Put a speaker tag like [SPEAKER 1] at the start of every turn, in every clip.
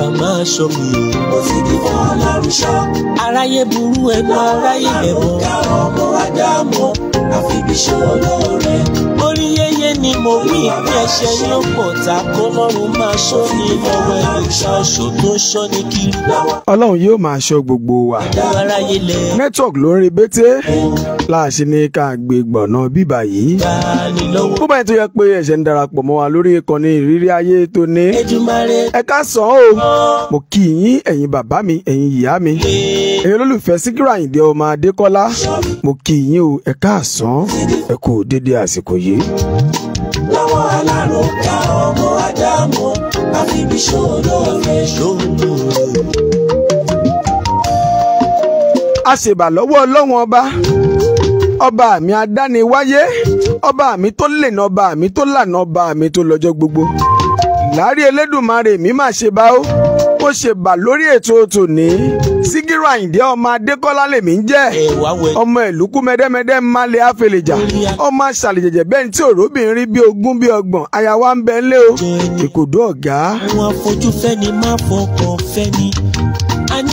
[SPEAKER 1] ká máa ṣọ́ mi o.
[SPEAKER 2] Mo ti di fún Ọlọ́run ṣọ́.
[SPEAKER 1] Aráyé burú ẹ̀gbọ́n aráyé bẹ̀bọ̀.
[SPEAKER 2] Ká ọmọ Ádámù àfibi ṣe olóore.
[SPEAKER 1] Orí yéyé ni mo wí bí ẹ̀ṣẹ̀ yóò pọ̀ ta kó lọ́run máa ṣọ́ ní lọ́wọ́ ẹ̀ṣọ́ oṣù tó ṣọ́ ní kiri.
[SPEAKER 3] Ọlọ́run yóò máa ṣọ́ gbogbo wa.
[SPEAKER 1] Aráyé lẹ̀.
[SPEAKER 3] Network ló ń rí bété láàṣì ní ká gbé gbọ̀nà bíbà yìí. Bó báyìí tó yẹ pé ẹ̀ṣẹ̀ ń darapọ̀ mọ́ wa lórí ìkànnì ìrírí ayé tó ní. Ẹ káàsán o, mo kí yín ẹ̀yin bàbá mi, ẹ̀yin ìyá mi, ẹ̀yin olólùfẹ́ Síkírù Àyìndé ọmọ Adékọ́lá, mo kí yín o, ẹ káàsán, ẹ kú dédé àsìkò yìí.
[SPEAKER 2] Lọ́wọ́ alárùnká ọmọ Ádámù àfibi ṣe olóore.
[SPEAKER 3] A ṣèbà lọ́wọ́ Ọlọ́run ọba, ọba mi adániwáyé, ọba mi tó lèna, ọba mi tó lànà, ọba mi tó lọ́jọ́ gbogbo. Láàrí Elédùmarè mi máa ṣe bá ó, ó ṣe bà lórí ètò tòní. Síkírù Àyìndé ọmọ Adékọ́lá lèmi ń jẹ́, ọmọ ìlúkú mẹ́dẹ́mẹ́dẹ́ Málẹ̀ Àfẹlẹ̀jà, ọmọ àṣàlẹ̀jẹ̀jẹ̀ bẹ́ẹ̀ ní tí òróbìnrin rí bí ogún bí ọgbọ̀n, aya wa ń bẹ ńlé o, ìkòdó ọ̀gá.
[SPEAKER 1] Àwọn afojú fẹ́ni máa fọkàn fẹ́ni.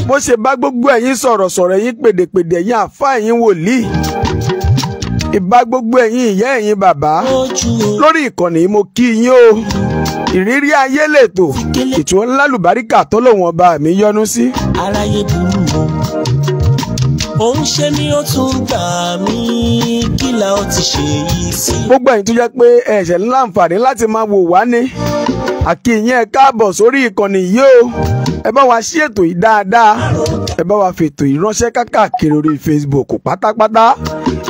[SPEAKER 3] Mo ṣe bá gbogbo ẹ̀yin sọ̀rọ̀sọ̀rọ̀ ẹ̀yin pèdèpèdè ẹ̀yin àfáà ẹ̀yin wòlíì, ìbá gbogbo ẹ̀yin ìyá ẹ̀yin bàbá lórí ìkànnì mo kí yín o. Ìrírí ayé lètò, ètò ńlá lùbáríkà tó lòun ọba mi yọ́nú sí.
[SPEAKER 1] Aráyé burú o, òun ṣe mí ó tún gbà mí, kí la ó ti ṣe yìí sí.
[SPEAKER 3] Gbogbo ẹ̀yin tó jẹ́ pé ẹ̀ṣẹ̀ ńlá àǹfààní láti máa wò wá ní, àkí yín ẹ káàbọ̀ sórí ìkànnì yìí o. Ẹ bá wa ṣí ètò yìí dáadáa, ẹ bá wa fètò yìí ránṣẹ́ káàkiri orí Facebook pátápátá,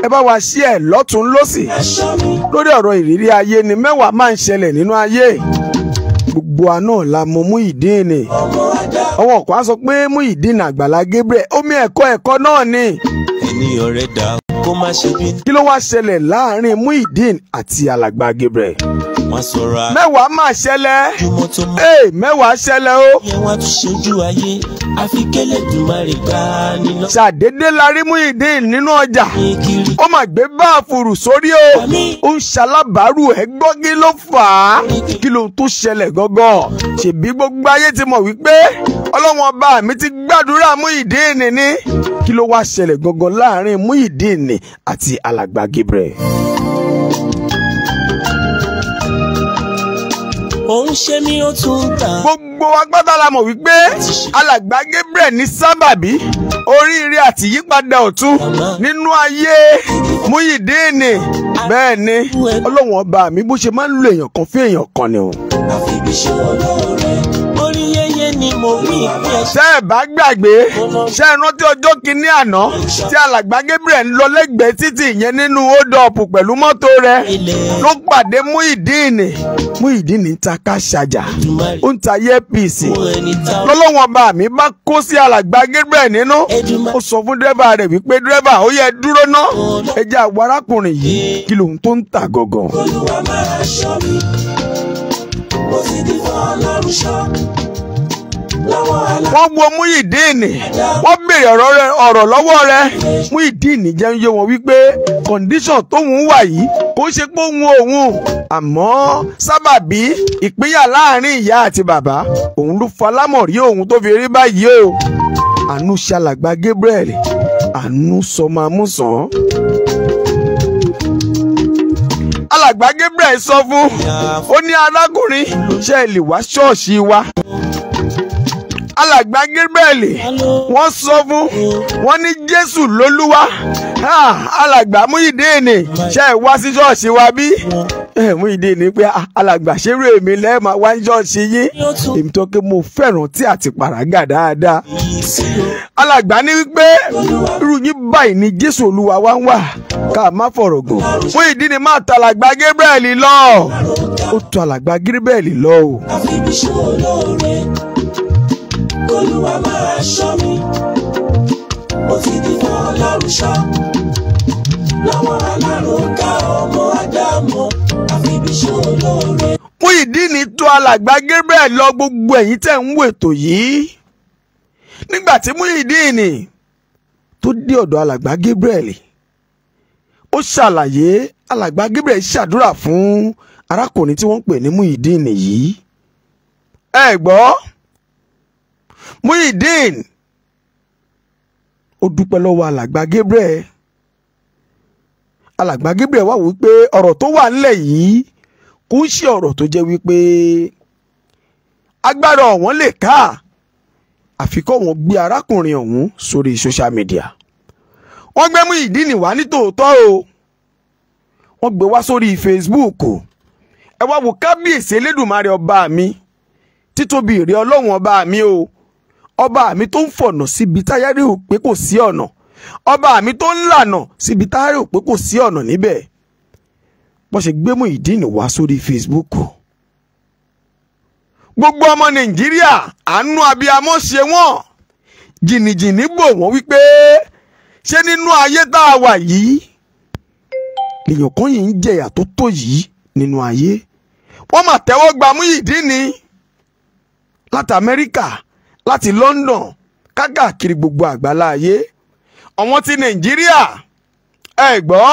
[SPEAKER 3] ẹ bá wa ṣí ẹ lọ́tún lósì. Lórí ọ̀rọ̀ ìrírí ayé ni mẹ́wàá máa ń ṣẹlẹ̀ nínú ayé. Gbogbo àná la mọ Muyideen. Àwọn kan á sọ pé Muyideen Àgbàlá Gabriel, omi ẹ̀kọ́ náà ni.
[SPEAKER 1] Ènìyàn rẹ̀ dá kó má ṣe bí.
[SPEAKER 3] Kí ló wá ṣẹlẹ̀ láàrin Muyideen àti Alàgbà Gabriel?
[SPEAKER 1] Wọ́n sọ̀rọ̀
[SPEAKER 3] mẹ́wàá máa ṣẹlẹ̀. Mẹ́wàá ṣẹlẹ̀ o.
[SPEAKER 1] Yẹn wá tún ṣojú ayé, àfi k'Ẹlẹ́dùmarè gbà ní lọ.
[SPEAKER 3] Ṣàdédé la rí Muyideen nínú ọjà. Ó mà gbé báàfùrù sórí o. Ó ń ṣalábàárù ẹ̀ gbọ́ kí ló fà á. Kí ló tó ṣẹlẹ̀ gangan? Ṣèbí gbogbo ayé ti mọ̀ wípé Ọlọ́run ọba mi ti gbàdúrà Muyideen ni. Kí ló wá ṣẹlẹ̀ gangan láàrin Muyideen àti Alàgbà Gabriel?
[SPEAKER 1] Òun ṣe mí ó tún gbà.
[SPEAKER 3] Gbogbo agbádá la mọ̀ wípé Alàgbà Gabriel ní sábàbí oríire àti ìyípadà ọ̀tun nínú ayé Muyideen. Bẹ́ẹ̀ ni Ọlọ́run ọba mi bó ṣe máa ń lo èèyàn kan fún èèyàn kan ni o.
[SPEAKER 2] Àfibi ṣe olóore.
[SPEAKER 1] Orí yéyé ni mo wí bí ẹ
[SPEAKER 3] ṣé ẹ bá gbàgbé, ṣé ẹ rántí ọjọ́ kìíní àná tí Alàgbà Gabriel ń lọ lẹ́gbẹ̀ẹ́ títì yẹn nínú hold-up pẹ̀lú mọ́tò rẹ̀ ló pàdé Muyideen. Muyideen ń ta káṣájà, ó ń ta earpiece. Lọ́lọ́wọ́n ọba mi bá kó sí Alàgbà Gabriel nínú. Ó sọ fún dírẹ́bà rẹ̀ wípé dírẹ́bà ó yẹ dúró ná, ẹ jẹ́ àwọn arákùnrin yìí kí lóhun tó ń tà gangan.
[SPEAKER 2] Olúwa máa ṣọ́ mi, mo ti di fún Ọlọ́run ṣọ́.
[SPEAKER 3] Wọ́n wo Muyideen, wọ́n béèrè ọ̀rọ̀ lọ́wọ́ rẹ̀. Muyideen jẹ́ ń yé wọn wípé condition tóun wà yìí kò ṣe pé òun àmọ́ sábàbí ìpínyà láàrin ìyá àti bàbá òun ló falámọ̀rí òun tó fi rí báyìí o. Àánú ṣalàgbà Gabriel, àánú sọmọ amúsàn. Alàgbà Gabriel sọ fún, ó ní arákùnrin ṣé ẹ lè wá ṣọ́ọ̀ṣì wa. Alàgbà Gabriel wọ́n sọ fún, wọ́n ní Jésù lólúwa. Alàgbà Muyideen ṣé ẹ wá sí ṣọ́ọ̀ṣì wa bí? Muyideen pé alàgbà ṣerú èmi lẹ́ẹ̀ma wá ní ṣọ́ọ̀ṣì yín. Èmi tó ké mo fẹ́ràn tí àti pàrágà dáadáa. Alàgbà ní wípé irú yín báyìí ni Jésù olúwa wá ń wà, ká má fọ̀rọ̀ gùn. Muyideen máa tọ Alàgbà Gabriel lọ. Ó tọ Alàgbà Gabriel lọ o.
[SPEAKER 2] Àfibi ṣe olóore. Olúwa máa ṣọ́ mi, mo ti di fún Ọlọ́run ṣọ́. Lọ́wọ́ alárùnká ọmọ Ádámù àfibi ṣe olóore.
[SPEAKER 3] Muyideen tọ Alàgbà Gabriel lọ. Gbogbo ẹ̀yin tẹ́ ń wò ètò yìí, nígbà tí Muyideen tó dé ọ̀dọ̀ Alàgbà Gabriel, ó ṣàlàyé. Alàgbà Gabriel ṣàdúrà fún arákùnrin tí wọ́n ń pè ní Muyideen yìí. Ẹ gbọ́, Muyideen ó dúpẹ́ lọ́wọ́ alàgbà Gabriel. Alàgbà Gabriel wá wípé ọ̀rọ̀ tó wà nílẹ̀ yìí kò ń ṣe ọ̀rọ̀ tó jẹ́ wípé agbára ọ̀wọ́n lè ká àfi kó wọ́n gbé arákùnrin ọ̀hún sórí social media. Wọ́n gbé Muyideen wá ní tòótọ́ o, wọ́n gbé wá sórí Facebook o. Ẹ wá wo kábíyèsí Elédùmarè ọba mi, títóbi ìrẹ Ọlọ́run ọba mi o, ọba mi tó ń fọ̀nà síbi táyárí ò pé kò sí ọ̀nà, ọba mi tó ń lànà síbi táyárí ò pé kò sí ọ̀nà níbẹ̀. Bó ṣe gbé Muyideen wá sórí Facebook o. Gbogbo ọmọ Nàìjíríà àánú abiyamọ ṣe wọ́n, jìnnìjìnnì bò wọ́n wípé ṣé nínú ayé tá a wà yìí lèèyàn kan yìí ń jẹyà tó tó yìí nínú ayé. Wọ́n mà tẹ́wọ́ gba Muyideen láti Amẹ́ríkà, láti London, káàkiri gbogbo àgbálá ayé. Àwọn ti Nàìjíríà ẹ gbọ́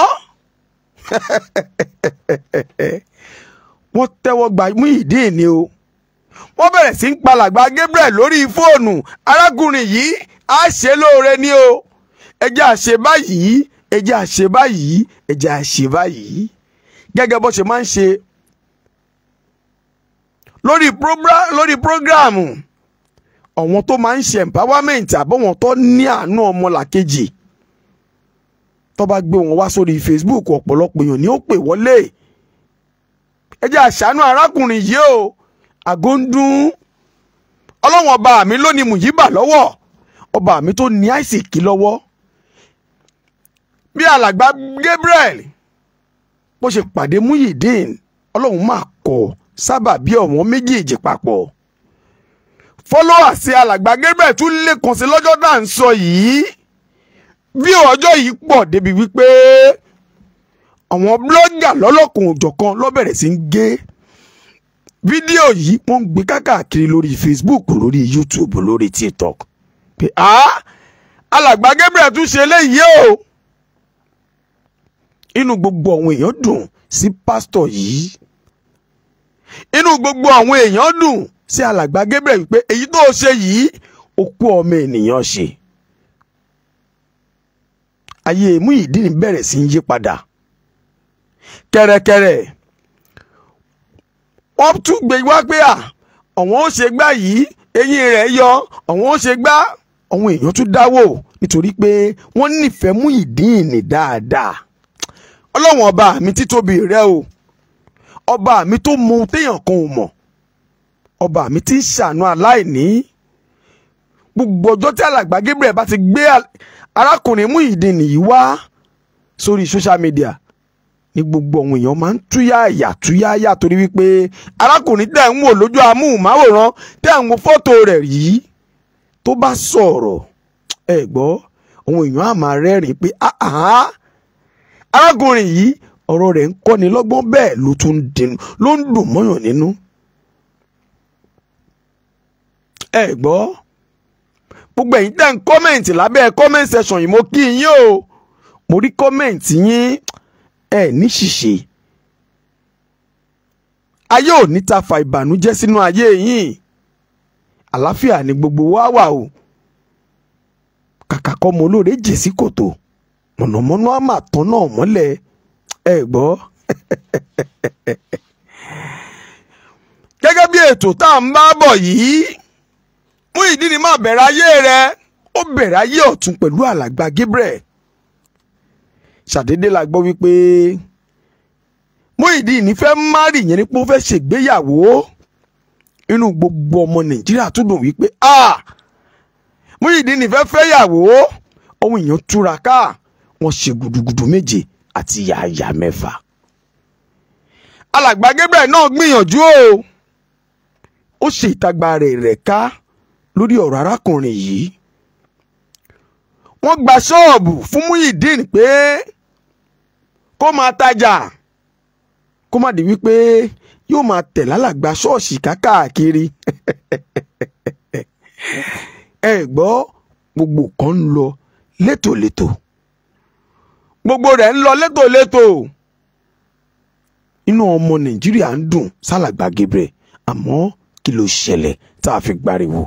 [SPEAKER 3] wọ́n tẹ́wọ́ gba Muyideen ni o. Wọ́n bẹ̀rẹ̀ sí ń palàgbà Gabriel lórí fóònù. Arákùnrin yìí á ṣe lóore ni o, ẹ jẹ́ á ṣe báyìí, ẹ jẹ́ á ṣe báyìí, ẹ jẹ́ á ṣe báyìí, gẹ́gẹ́ bó ṣe máa ń ṣe lórí prógráàmù àwọn tó máa ń ṣe empowerment àbọ̀wọ̀n tó ní àánú ọmọlàkejì. Tó bá gbé wọn wá sórí Facebook, ọ̀pọ̀lọpọ̀ èèyàn ni ó pè wọlé. Ẹ jẹ́ á ṣàánú arákùnrin yìí o, àgó ń dún. Ọlọ́run ọba mi ló ní Muyiba lọ́wọ́, ọba mi tó ní àìsìkí lọ́wọ́. Bí alàgbà Gabriel bó ṣe pàdé Muyideen, Ọlọ́run máa kọ sábà bí ọ̀wọ́n méjèèjì papọ̀. Followers sí alàgbà Gabriel tún lè kàn sí lọ́jọ́ náà ń sọ yìí. Bí ọjọ́ yìí pọ̀ débi wípé àwọn blogger lọ́lọ́kùn òjọ̀kan ló bẹ̀rẹ̀ sí ń gé fídíò yìí, wọ́n ń gbé káàkiri lórí Facebook, lórí YouTube, lórí TikTok pé alàgbà Gabriel tún ṣe eléyìí o. Inú gbogbo àwọn èèyàn dùn sí pásítọ̀ yìí, inú gbogbo àwọn èèyàn dùn sí alàgbà Gabriel wípé èyí tó ṣe yìí ó kú ọmọ ènìyàn ṣe. Ayé Muyideen bẹ̀rẹ̀ sí ń yí padà kẹ́rẹ́kẹ́rẹ́. Wọ́n tún gbé wá pé àwọn ó ṣe gbá yìí, eyín rẹ̀ yọ, àwọn ó ṣe gbá. Àwọn èèyàn tún dáwò nítorí pé wọ́n nífẹ̀ẹ́ Muyideen dáadáa. Ọlọ́run ọba mi títóbi rẹ o, ọba mi tó mọ téèyàn kan ò mọ̀, ọba mi tí ń ṣàánú aláìní. Gbogbo ọjọ́ tí alàgbà Gabriel bá ti gbé arákùnrin Muyideen yìí wá sórí social media ní gbogbo àwọn èèyàn máa ń túyáyà torí wípé arákùnrin tẹ̀ ń wò lójú amóhùnmáwòrán, tẹ̀ ń wo fọ́tò rẹ̀ yìí, tó bá sọ̀rọ̀ ẹ gbọ́ àwọn èèyàn á máa rẹ́rìn-ín pé arákùnrin yìí ọ̀rọ̀ rẹ̀ ń kọ́ni lọ́gbọ́n, bẹ́ẹ̀ ló ń dùn mọ́yàn nínú. Ẹ gbọ́ gbogbo ẹ̀yin tẹ́ ń kọ́mẹ̀ntì lábẹ́ comment section yìí, mo kí yín o, mo rí kọ́mẹ̀ntì yín, ẹ ní ṣìṣe. Ayé ò ní ta fa ìbànújẹ́ sínú ayé yín, àlàáfíà ni gbogbo wa wà o. Kàkà kọ́ mo lóore jè sí kòtò, mọ̀nàmọ́ná á mà tán náà mọ́lẹ̀. Ẹ gbọ́ gẹ́gẹ́ bí ètò tá à ń bá bọ̀ yìí, Muyideen máa bẹ̀rẹ̀ ayé rẹ̀, ó bẹ̀rẹ̀ ayé ọ̀tún pẹ̀lú alàgbà Gabriel. Ṣàdédé la gbọ́ wípé Muyideen fẹ́ márì, yẹn ni pé ó fẹ́ ṣègbéyàwó. Inú gbogbo ọmọ Nàìjíríà tún dùn wípé Muyideen fẹ́ fẹ́yàwó. Ohun èèyàn túraká, wọ́n ṣe gudugudu méje àti yàyà mẹ́fà. Alàgbà Gabriel náà gbìyànjú o, ó ṣe ìtagbà rẹ̀ ká lórí ọ̀rọ̀ arákùnrin yìí. Wọ́n gba ṣọ́ọ̀bù fún Muyideen pé kó máa tajà, kó má di wípé yóò máa tẹ̀ lálàgbà ṣọ́ọ̀ṣì káàkiri. Ẹ gbọ́ gbogbo kan ń lọ létòlétò, gbogbo rẹ̀ ń lọ létòlétò. Inú ọmọ Nàìjíríà ń dùn sálàgbà Gabriel, àmọ́ kí ló ṣẹlẹ̀ tá a fi gbariwo?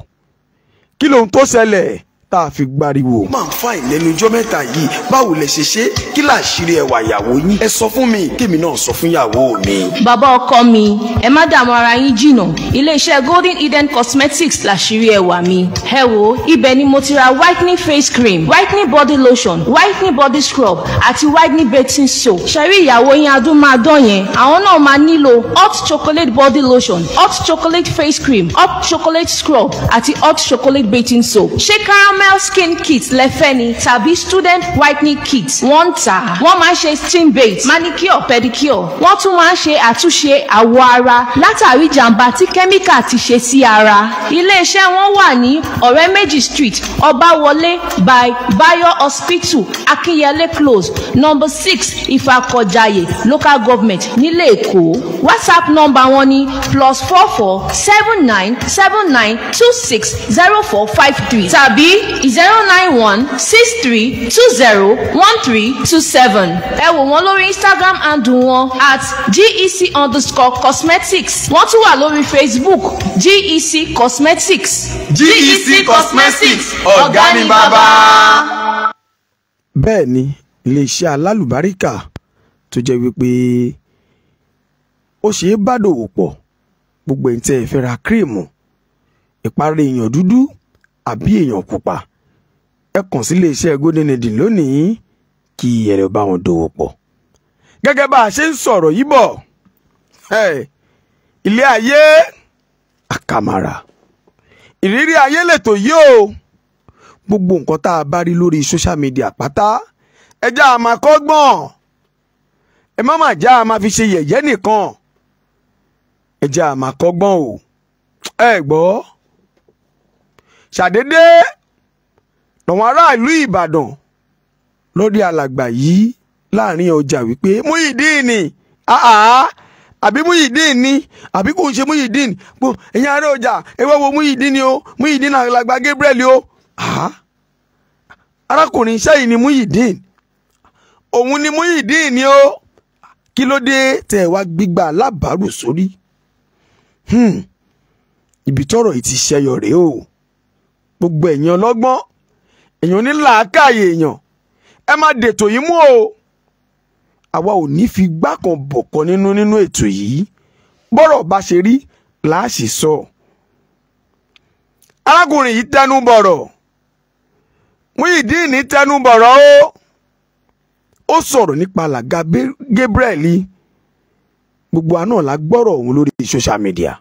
[SPEAKER 3] kí lohun tó ṣẹlẹ̀ tá a fi gbariwo. ó máa ń fa ìlẹ́nu ijọ́ mẹ́ta yìí, báwo lẹ ṣe ṣe, kí láṣìírí ẹwà ìyàwó yín, ẹ sọ fún mi kémi náà sọ fún ìyàwó mi.
[SPEAKER 4] Bàbá ọkọ mi, ẹ má dààmú ara yín jìnnà, iléeṣẹ́ Golden Eden Cosmetics láṣìírí ẹwà mi. Ẹ wo, ibẹ̀ ni mo ti ra whitening face cream, whitening body lotion, whitening body scrub àti whitening bathing soap. Ṣẹ̀rí ìyàwó yín adún máa dán yẹn, àwọn náà máa nílò hot chocolate body lotion, hot chocolate face cream, hot chocolate scrub àti hot chocolate bathing soap. Ṣé caramel skin kit lẹ́fẹ́ ni tàbí student whitening kit? Wọ́n ń tà. Wọ́n máa ń ṣe steam bath, manicure, pedicure. Wọ́n tún máa ń ṣe àtúnṣe àwọ̀ ara látàrí jàǹbá tí kẹ́míkà ti ṣe sí ara. Ilé-iṣẹ́ wọn wà ní Ọ̀rẹ́méjì street, Ọbáwọlé by Bayo Hospital, Akinyele close, number 6 Ìfàkọ̀jàyè local government nílé Èkó. WhatsApp number wọn ni +44 79 79 26 0453 tàbí 091 63 20 1327. Ẹ wò wọ́n lórí Instagram handle wọn @GEC_cosmetics. Wọ́n tún wà lórí Facebook GEC Cosmetics.
[SPEAKER 3] GEC Cosmetics, ọ̀gá ni bàbá. Bẹ́ẹ̀ ni iléeṣẹ́ alálùbáríkà tó jẹ́ wípé ó ṣe é bá dòwò pọ̀. Gbogbo ẹ̀ ń tẹ́ ẹ fẹ́ ra kírìmù, ìparí èèyàn dúdú àbí èèyàn pupa, ẹ kàn sí iléeṣẹ́ Golden Eden lónìí kí ẹ lè bá wọn dòwò pọ̀. Gẹ́gẹ́ bá a ṣe ń sọ̀rọ̀ yìí bọ̀, ilé ayé àkàmàrà, ìrírí ayé lètò yìí o. Gbogbo nǹkan tá a bá rí lórí social media pátá ẹ já a máa kọ́gbọ́n, ẹ má má já a máa fi ṣe yẹ̀yẹ́ nìkan, ẹ já a máa kọ́gbọ́n o. Ẹ gbọ́, ṣàdédé làwọn aráàlú Ìbàdàn lórí alàgbà yìí láàrin ọjà wípé Muyideen àbí Muyideen ni àbí kò ń ṣe Muyideen, pé ẹ̀yin ará ọjà ẹ wá wo Muyideen ni o, Muyideen alàgbà Gabriel o. Arákùnrin iṣẹ́ yìí ni Muyideen, òun ni Muyideen ni o. Kí ló dé tẹ́ wá gbígbà lábàárù sórí? Ibi tọ́rọ̀ yìí ti ṣẹyọ rèé o. Gbogbo ẹ̀yin ọlọ́gbọ́n, èèyàn onílàákàyè èèyàn, ẹ má dètò yìí mú o. Àwa ò ní fi gbá kan bọ̀kan nínú ètò yìí, bọ́rọ̀ bá ṣe rí láàṣì sọ. Arákùnrin yìí tẹnu bọ̀rọ̀, Muyideen tẹnu bọ̀rọ̀ o. Ó sọ̀rọ̀ nípa alàgbà Gabriel. Gbogbo àná la gbọ́rọ̀ òun lórí social media.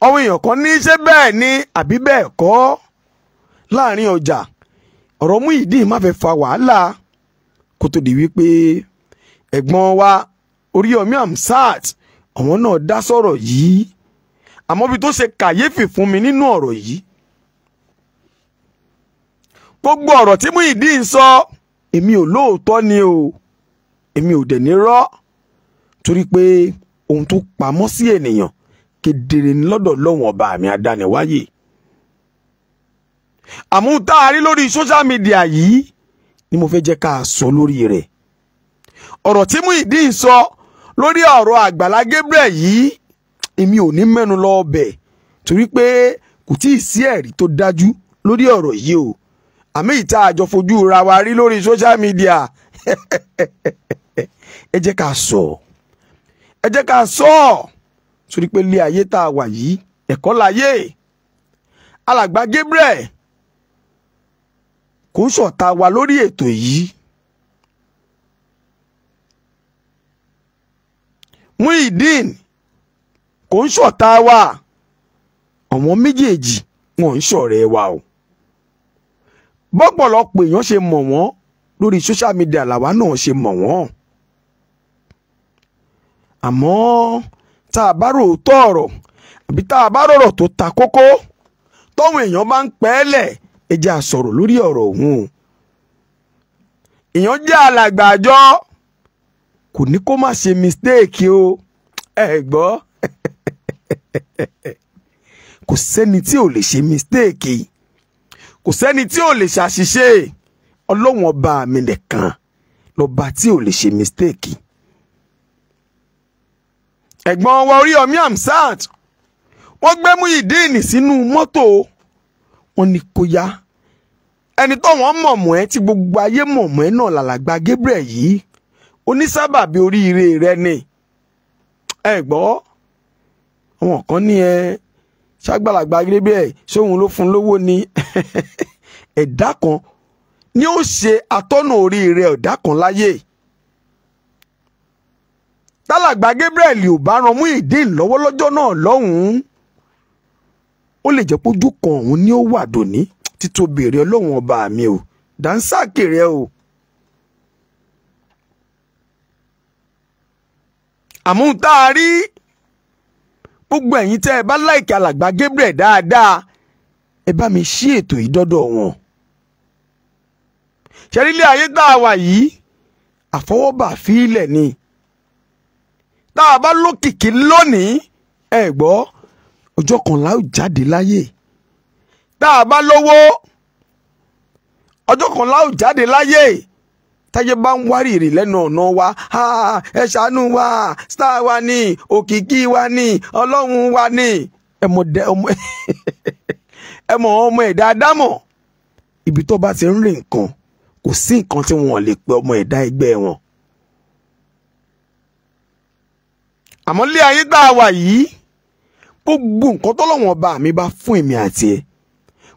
[SPEAKER 3] Àwọn èèyàn kan ní ṣé bẹ́ẹ̀ ni àbí bẹ́ẹ̀ kọ́. Láàrin ọjà ọ̀rọ̀ Muyideen má fẹ́ fa wàhálà kó tó di wípé ẹ̀gbọ́n wa Oríyọmí Hamzat àwọn náà dá sọ̀rọ̀ yìí. Àmọ́ bí tó ṣe kàyéfì fún mi nínú ọ̀rọ̀ yìí, gbogbo ọ̀rọ̀ tí Muyideen sọ èmi ò lóòótọ́ ni o, èmi ò dẹ̀ ní rọ́, torí pé ohun tó pamọ́ sí ènìyàn kedere ní lọ́dọ̀ Ọlọ́run ọba mi adániwáyé. Àmọ́ tá a rí lórí social media yìí ni mo fẹ́ jẹ́ ká sọ lórí rẹ̀. Ọ̀rọ̀ tí Muyideen sọ lórí ọ̀rọ̀ Àgbàlá Gabriel yìí èmi ò ní mẹ́nu lọ ọbẹ̀, torí pé kò tí ì sí ẹ̀rí tó dájú lórí ọ̀rọ̀ yìí o. Àmì ìta àjọ fojú ra wa rí lórí social media. Ẹ jẹ́ ká sọ, ẹ jẹ́ ká sọ, torí pé ilé ayé tá a wà yìí ẹ̀kọ́ láyé. Alàgbà Gabriel kò ń ṣọ̀tá wa lórí ètò yìí. Muyideen kò ń ṣọ̀tá wa, àwọn méjèèjì wọn ń ṣọ̀rẹ́ wa o. Bọ́pọ̀lọpọ̀ èèyàn ṣe mọ̀ wọ́n lórí social media làwa náà ṣe mọ̀ wọ́n. Àmọ́ tá a bá rò tó ọ̀rọ̀ àbí tá a bá rọ̀rọ̀ tó ta kókó tọ́wọ́n èèyàn bá ń pẹ́ẹ́lẹ̀ ẹ jẹ́ á sọ̀rọ̀ lórí ọ̀rọ̀ òun. Èèyàn jẹ́ alàgbà àjọ kò ní kó má ṣe mistake o. Ẹ gbọ́ kò sẹ́ni tí ò lè ṣe mistake, kò sẹ́ni tí ò lè ṣàṣìṣe. Ọlọ́run ọba mi nìkan lọ́ba tí ò lè ṣe mistake. Ẹ̀gbọ́n wa Oríyọmí Hamzat wọ́n gbé Muyideen sínú mọ́tò wọ́n ní kó yá ẹni tó wọ́n mọ̀mọ́ ẹ tí gbogbo ayé mọ̀mọ́ ẹ náà làlàgbà Gabriel yìí onísábàbí oríire rẹ ni ẹ gbọ́ àwọn kan ní ẹ ṣàgbàlagbà Gabriel sóhun ló fún lówó ni ẹ̀dá kan ni ó ṣe atọ́nà oríire ẹ̀dá kan láyé tálàgbà Gabriel ò bá ran Muyideen lọ́wọ́ lọ́jọ́ náà lọ́hùn-ún ó lè jẹ́ pójú kan òun ni ó wà dòní títóbi rẹ Ọlọ́run ọba mi o dánsákì rẹ o. àmọ́ tá a rí gbogbo ẹ̀yin tẹ́ ẹ bá láìkí alàgbà Gabriel dáadáa ẹ bá mi ṣí ètò yìí dọ́dọ̀ wọn. ṣẹ́rílẹ̀ ayé tá a wà yìí àfọwọ́bà fílẹ̀ ni tá a bá lókìkí lónìí ẹ gbọ́ ọjọ́ kan la ó jáde láyé tá a bá lówó ọjọ́ kan la ó jáde láyé táyé bá ń wárìrì lẹ́nu ọ̀nà wa ẹ ṣàánú wa star wa ni òkìkí wa ni ọlọ́run wa ni ẹ mọ̀ ọmọ ẹ̀dá dámọ̀ ibi tó bá ti ń rìn nǹkan kò sí nǹkan tí wọ́n lè pe ọmọ ẹ̀dá ẹgbẹ́ wọn. àmọ́ lé ayé tá a wà yìí gbogbo nǹkan tọ́lọ́wọ́n ọba mi bá fún èmi àti ẹ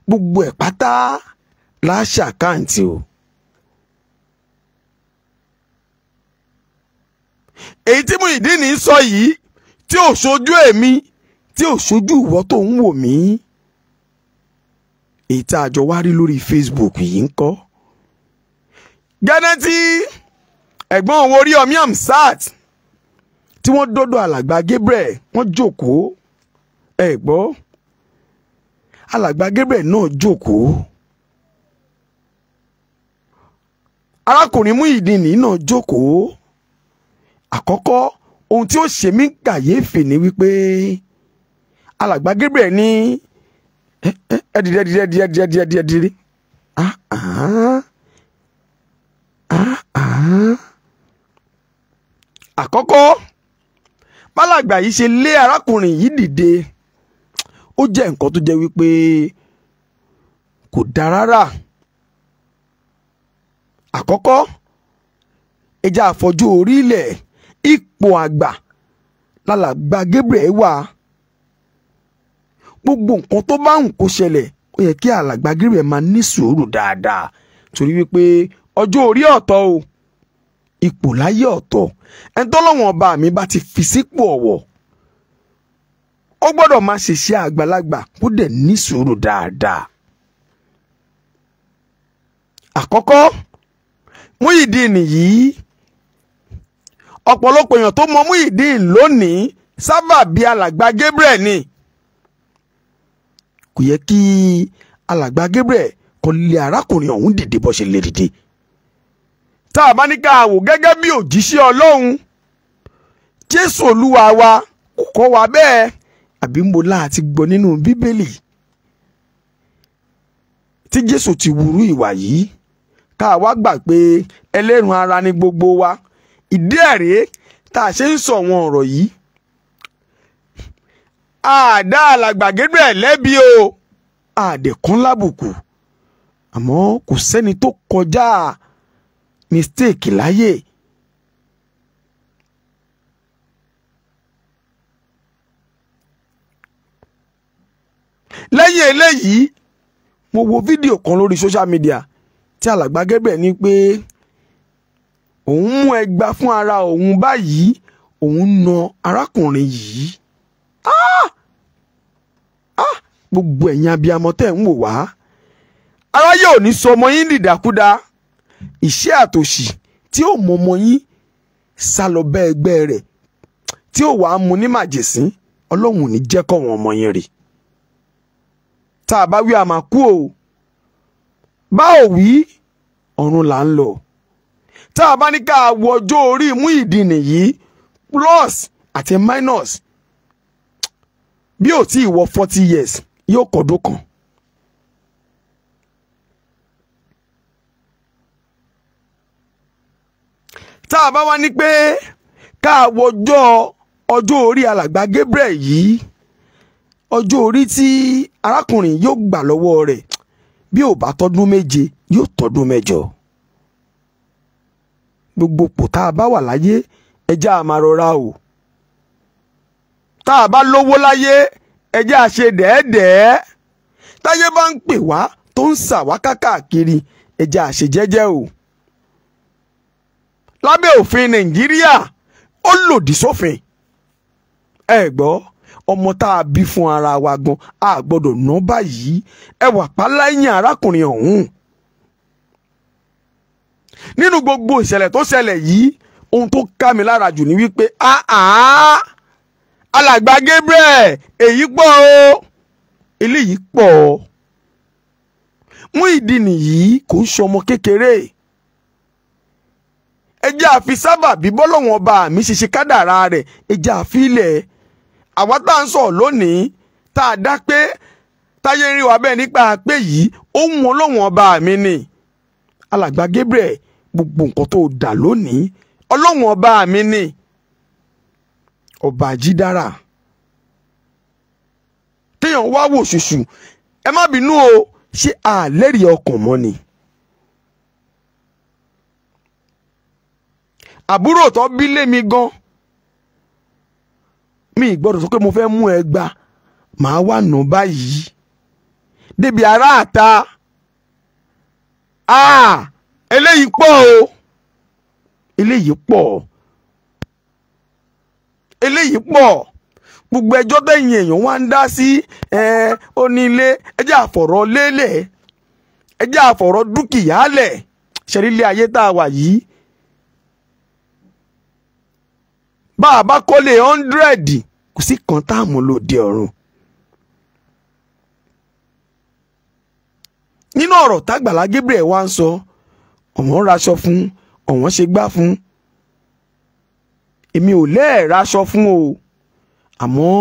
[SPEAKER 3] gbogbo ẹ̀ pátá láṣàkáǹtì o. èyí tí Muyideen sọ yìí tí ò ṣojú èmi tí ò ṣojú ìwọ tó ń wò mí èyí tá a jọ wá rí lórí Facebook yìí ń kọ́. gẹ́gẹ́ tí ẹ̀gbọ́n òun Oríyọmí Hamzat tí wọ́n dọ́dọ̀ alàgbà Gabriel wọ́n jókòó ẹ gbọ́ alàgbà Gabriel náà jókòó arákùnrin Muyideen náà jókòó. àkọ́kọ́ ohun tí ó ṣe mí kàyéfì ni wípé alàgbà Gabriel ní ẹdìdẹ àkọ́kọ́ bálàgbà yìí ṣe lé arákùnrin yìí dìde ó jẹ́ nǹkan tó jẹ́ wípé kò dáa rárá. àkọ́kọ́ ẹja àfọ́jú orílẹ̀ ipò àgbà lálàgbà Gabriel wà gbogbo nǹkan tó bá ń kó ṣẹlẹ̀ ó yẹ kí alàgbà Gabriel máa ní sùúrù dáadáa torí wípé ọjọ́ orí ọ̀tọ̀ o ipò láyé ọ̀tọ̀ ẹni tọ́lọ́wọ́n ọba mi bá ti fi sípò ọ̀wọ̀ ó gbọ́dọ̀ máa ṣiṣẹ́ àgbàlagbà kó dẹ̀ ní sùúrù dáadáa. àkọ́kọ́ Muyideen yìí ọ̀pọ̀lọpọ̀ èèyàn tó mọ Muyideen lónìí sábà bí alàgbà Gabriel ni kò yẹ kí alàgbà Gabriel kó lé arákùnrin ọ̀hún dìde bó ṣe lè dìde. tá a bá ní ká wò gẹ́gẹ́ bí òjíṣẹ́ Ọlọ́run Jésù Olúwa wa kò kọ́ wa bẹ́ẹ̀ àbí ń bo láti gbọ́ nínú Bíbélì tí Jésù ti wúrú ìwà yìí ká wá gbà pé ẹlẹ́rùn ara ni gbogbo wa ìdí ẹ̀rẹ́ tá a ṣe ń sọ àwọn ọ̀rọ̀ yìí àdá alàgbà Gabriel lẹ́bi o àdẹ̀kún lábùkù àmọ́ kò sẹ́ni tó kọjá mistake láyé. lẹ́yìn eléyìí mo wo fídíò kan lórí social media tí alàgbà Gabriel ní pé òun mú ẹgbà fún ara òun báyìí òun na arákùnrin yìí. gbogbo ẹ̀yin abiyamọ tẹ́ ń wò wá aráyé ò ní sọ ọmọ yín dìdàkúdà ìṣẹ́ àtòṣì tí ó mọ ọmọ yín sá lọ bẹ́ ẹgbẹ́ rẹ̀ tí ó wàá mu ní màjèsín Ọlọ́run ò ní jẹ́ kọ́ wọn ọmọ yín rí. tá a bá wí àmà kú o bá ò wí ọ̀run là ń lọ. tá a bá ní ká wo ọjọ́ orí Muyideen yìí plus àti minus bí ò tí ì wọ 40 years yóò kọ́dún kan. tá a bá wá ní pé ká wo ọjọ́ orí alàgbà Gabriel yìí ọjọ́ orí tí arákùnrin yóò gbà lọ́wọ́ rẹ̀ bí ò bá tọ́dún 7 yóò tọ́dún 8. gbogbo pò tá a bá wà láyé ẹjẹ́ a máa rọra o. tá a bá lówó láyé ẹjẹ́ a ṣe dẹ́ẹ́dẹ́ẹ́. táyé bá ń pè wá tó ń sà wá káàkiri ẹjẹ́ a ṣe jẹ́jẹ́ o. lábẹ́ òfin Nàìjíríà ó lòdì sófin. ẹ gbọ́ ọmọ tá a bí fún ara wa gan a gbọ́dọ̀ ná báyìí ẹ wà pa lẹ́yìn arákùnrin ọ̀hún. nínú gbogbo ìṣẹ̀lẹ̀ tó ṣẹlẹ̀ yìí ohun tó ká mi lára jù ni wípé alàgbà Gabriel èyí pọ̀ o eléyìí pọ̀ Muyideen yìí kò ń ṣọmọ kékeré. ẹ jẹ́ àfi sábà bí bọ́lọ́wọ́n ọba mi ṣe ṣe kádàrá rẹ̀ ẹ jẹ́ àfilẹ̀. àwa tá à ń sọ lónìí tá a dá pé táyé ń rí wa bẹ́ẹ̀ nípa pé yìí ohun Ọlọ́run ọba mi ni. alàgbà Gabriel gbogbo nǹkan tó dà lónìí Ọlọ́run ọba mi ni. ọba jídára téèyàn wá wò ṣùṣù ẹ má bínú o ṣé àlẹ́rìí ọkàn mọ́ ni. àbúrò tó bí lé mi gan mi gbọ́dọ̀ sọ pé mo fẹ́ mú ẹ gbà màá wà nù báyìí débi ará àta eléyìí pọ̀ o eléyìí pọ̀ gbogbo ẹjọ́ tẹ̀yìn èèyàn wá ń dá sí onílé ẹjẹ́ àfọ̀rọ̀ lélẹ̀ ẹjẹ́ àfọ̀rọ̀ dúkìá lẹ̀ ṣẹlẹ̀ ayé tá a wà yìí bá a bá kọ́lé 100 kò sí kan tá a mú lòdì ọ̀run. nínú ọ̀rọ̀ tágbàlá Gabriel wá ń sọ ọ̀wọ́n raṣọ fún ọ̀wọ́n ṣe gbá fún èmi ò lẹ́ẹ̀raṣọ fún o àmọ́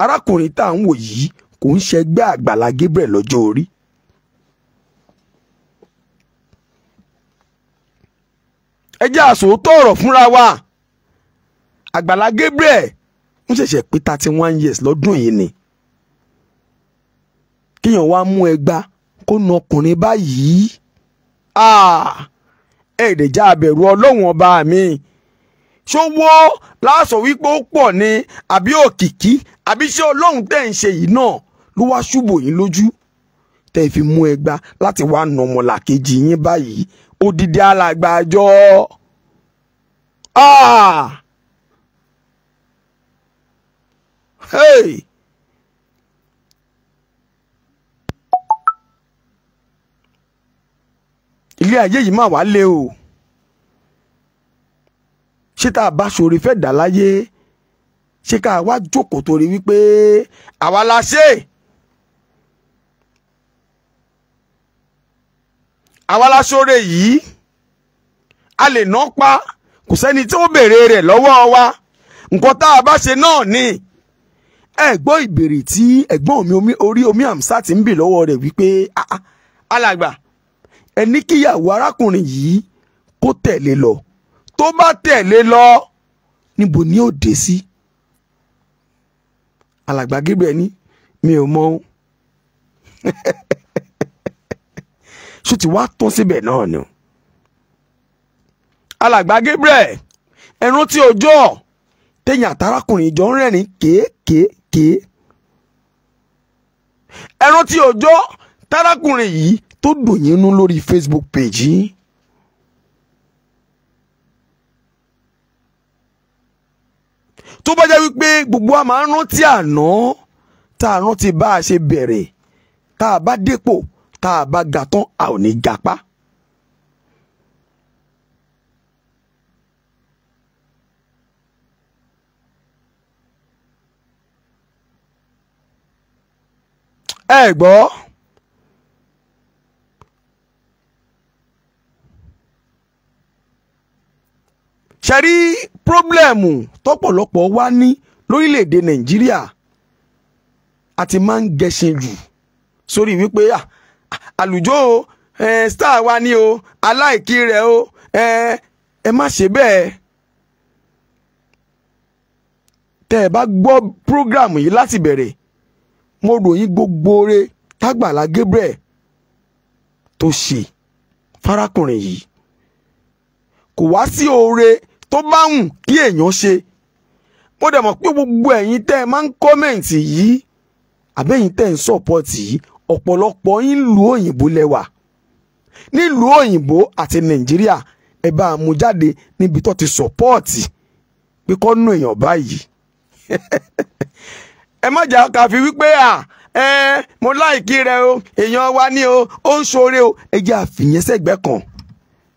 [SPEAKER 3] arákùnrin tá à ń wò yìí kò ń ṣẹgbẹ́ àgbàlá Gabriel lọ́jọ́ orí. ẹ jẹ́ àsòótọ́ ọ̀rọ̀ fúnra wa. àgbàlá Gabriel ń ṣẹ̀ṣẹ̀ pé 31 years lọ́dún yìí ni. kíyàn wá mú ẹgbà kó na ọkùnrin báyìí. ẹ̀ẹ́dẹ̀já abẹ̀rù Ọlọ́run ọba mi. ṣówó láàsọ wípé ó pọ̀ ni àbí òkìkí àbí ṣé Ọlọ́run tẹ̀ ń ṣe yìí náà ló wá ṣubú yín lójú tẹ̀ fi mú ẹgbà láti wá na ọmọlàkejì yín báyìí odidi alàgbàjọ. Hey! ilé ayé yìí mà wá lé o. ṣé tá a bá ṣoore fẹ́ dà láyé ṣé ká wá jókòó torí wípé àwa la ṣe àwa la ṣoore yìí a lè ná pa kò sẹ́ni tí ó béèrè rẹ̀ lọ́wọ́ wa nǹkan tá a bá ṣe náà ni. ẹ gbọ́ ìbéèrè tí ẹ̀gbọ́n mi orí omi Hamsat ń bì lọ́wọ́ rẹ̀ wípé alàgbà ẹ ní kíyàwó arákùnrin yìí kó tẹ̀lé lọ tó bá tẹ̀lé lọ níbo ni ó dé sí. alàgbà Gabriel ní mi ò mọ̀ ṣó ti wá tán síbẹ̀ náà ni. alàgbà Gabriel ẹ rántí ọjọ́ tẹ̀yìn àtàrákùnrin jọ ń rẹ́rìn kéékèèké. ẹ rántí ọjọ́ tárákùnrin yìí tó dùn yín nú lórí Facebook page yìí. tó bá jẹ́ wípé gbogbo a máa ń rántí àná tá a rántí bá a ṣe bẹ̀rẹ̀ tá a bá dépò tá a bá ga tán a ò ní gapá. ẹ gbọ́ ṣe rí pírọ́blẹ̀mù tọ́pọ̀lọpọ̀ wá ní lórílẹ̀‐èdè Nàìjíríà àti máa ń gẹṣin jù sórí wípé àlùjọ star wa ni o aláìkí rẹ̀ o ẹ má ṣe bẹ́ẹ̀. tẹ́ ẹ bá gbọ́ prógrámù yìí láti bẹ̀rẹ̀ mo ròyìn gbogbo oore tágbàlá Gabriel tó ṣe fárákùnrin yìí. Kò wá sí oore tó bá wù kí èèyàn ṣe. Mo dẹ̀ mọ̀ pé gbogbo ẹ̀yin tẹ́ ẹ máa ń kọ́mẹ̀ǹtì yìí àbẹ́yìn tẹ́ ẹ ń sọ̀pọ̀tì yìí ọ̀pọ̀lọpọ̀ yín ìlú òyìnbó lẹ́wà. Nílùú òyìnbó àti Nàìjíríà ẹ bá mú jáde níbi tó ti sọ̀pọ̀tì pé kọ́ nù èèyàn báyìí. Ẹ má jà ká fi wípé mo láìkí rẹ o èèyàn wa ní o ó ń ṣoore o ẹ jẹ́ àfìyẹn sẹ́gbẹ́ kan